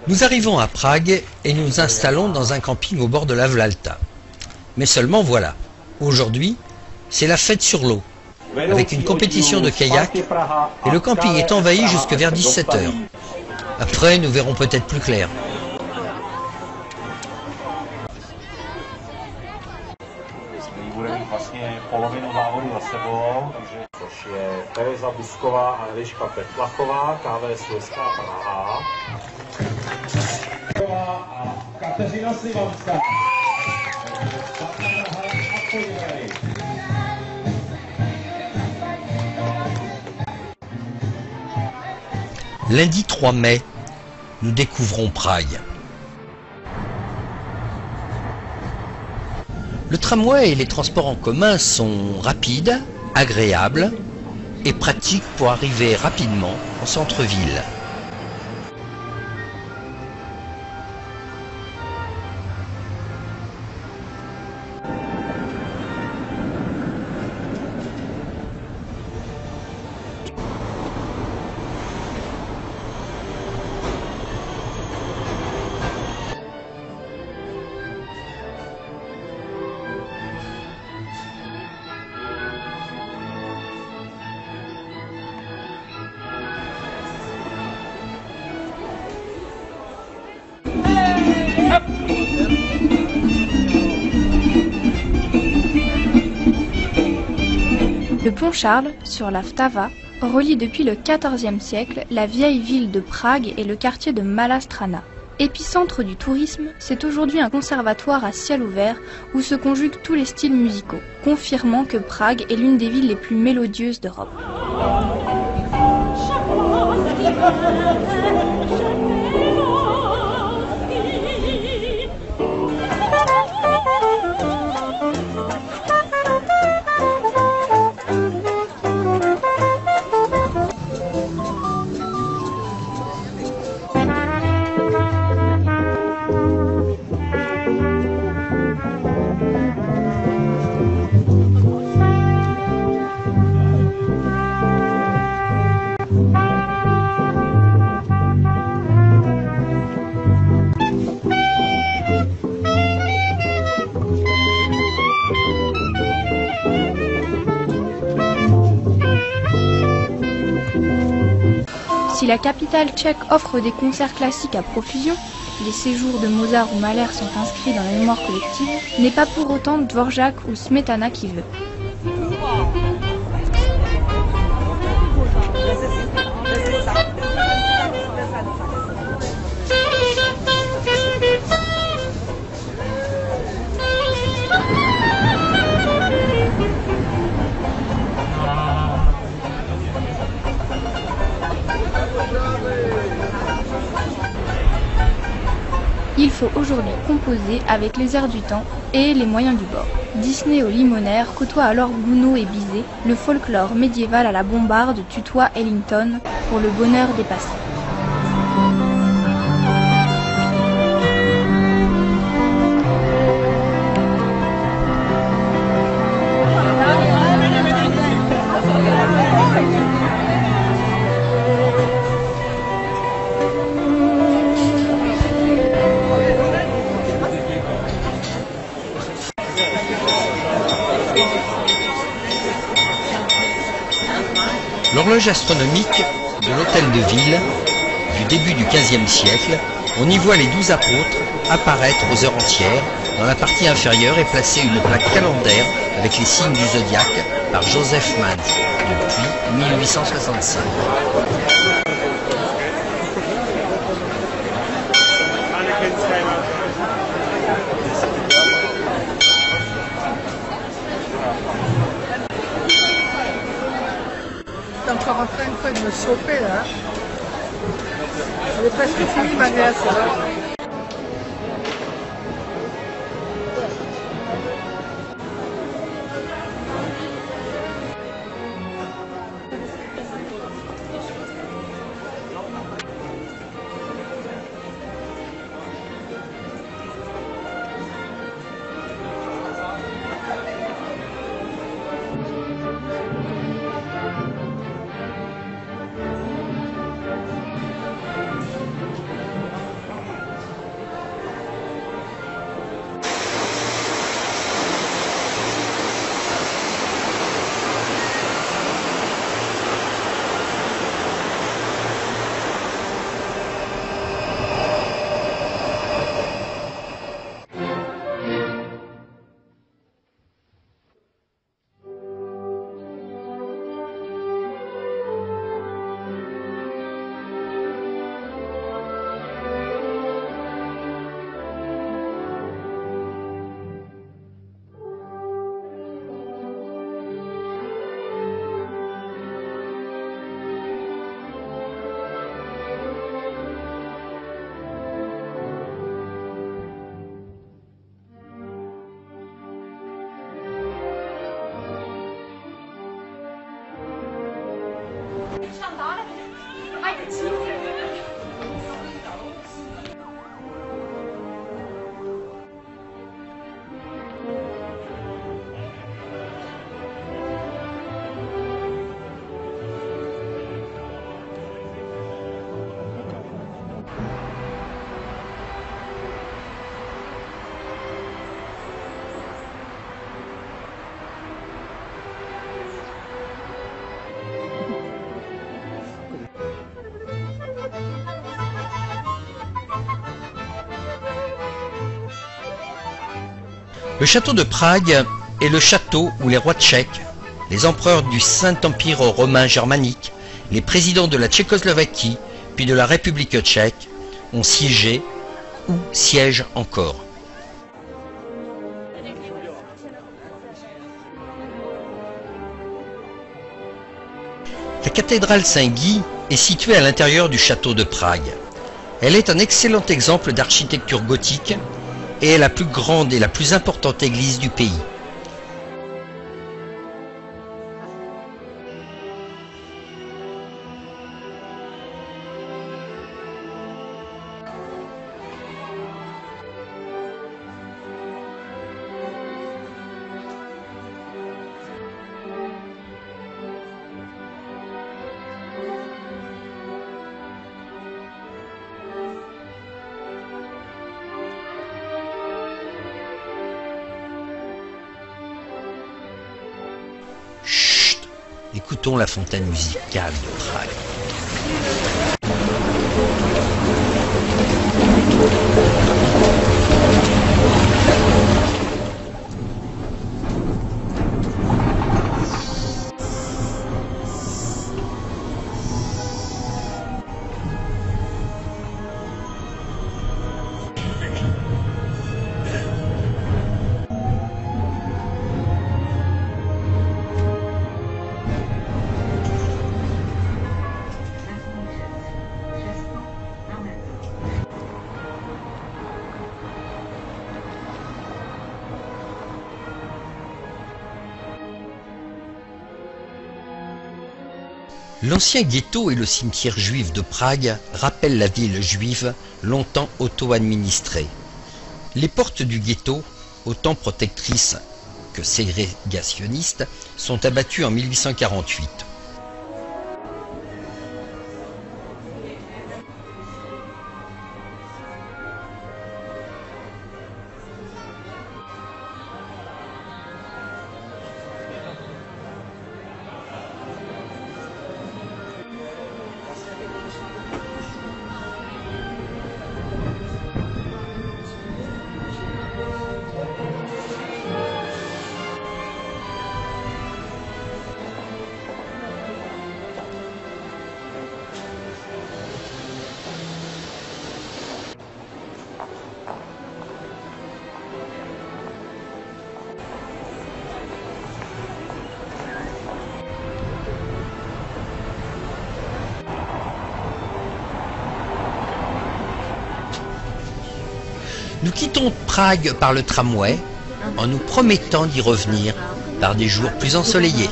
Nous arrivons à Prague et nous nous installons dans un camping au bord de la Vltava. Mais seulement voilà, aujourd'hui, c'est la fête sur l'eau, avec une compétition de kayak, et le camping est envahi jusque vers 17 h. Après, nous verrons peut-être plus clair. Tereza Busková a Eliška Petlachová, KVS Leská Praha. A Kateřina Slivanská. Lundi 3 mai, nous découvrons Prague. Le tramway et les transports en commun sont rapides, agréables et pratiques pour arriver rapidement en centre-ville. Le pont Charles, sur la Vltava, relie depuis le XIVe siècle la vieille ville de Prague et le quartier de Malá Strana. Épicentre du tourisme, c'est aujourd'hui un conservatoire à ciel ouvert où se conjuguent tous les styles musicaux, confirmant que Prague est l'une des villes les plus mélodieuses d'Europe. Si la capitale tchèque offre des concerts classiques à profusion, les séjours de Mozart ou Mahler sont inscrits dans la mémoire collective, n'est pas pour autant Dvorak ou Smetana qui veut. Il faut aujourd'hui composer avec les airs du temps et les moyens du bord. Disney au Limonaire côtoie alors Gounod et Bizet, le folklore médiéval à la bombarde tutoie Ellington pour le bonheur des passants. L'horloge astronomique de l'hôtel de ville du début du XVe siècle, on y voit les 12 apôtres apparaître aux heures entières. Dans la partie inférieure est placée une plaque calendaire avec les signes du zodiaque par Joseph Mann depuis 1865. T'es encore en train de me choper là. Elle est presque finie ma nièce là. Le château de Prague est le château où les rois tchèques, les empereurs du Saint-Empire romain germanique, les présidents de la Tchécoslovaquie puis de la République tchèque ont siégé ou siègent encore. La cathédrale Saint-Guy est située à l'intérieur du château de Prague. Elle est un excellent exemple d'architecture gothique et est la plus grande et la plus importante église du pays. Chut, écoutons la fontaine musicale de Prague. L'ancien ghetto et le cimetière juif de Prague rappellent la ville juive longtemps auto-administrée. Les portes du ghetto, autant protectrices que ségrégationnistes, sont abattues en 1848. Nous quittons Prague par le tramway en nous promettant d'y revenir par des jours plus ensoleillés.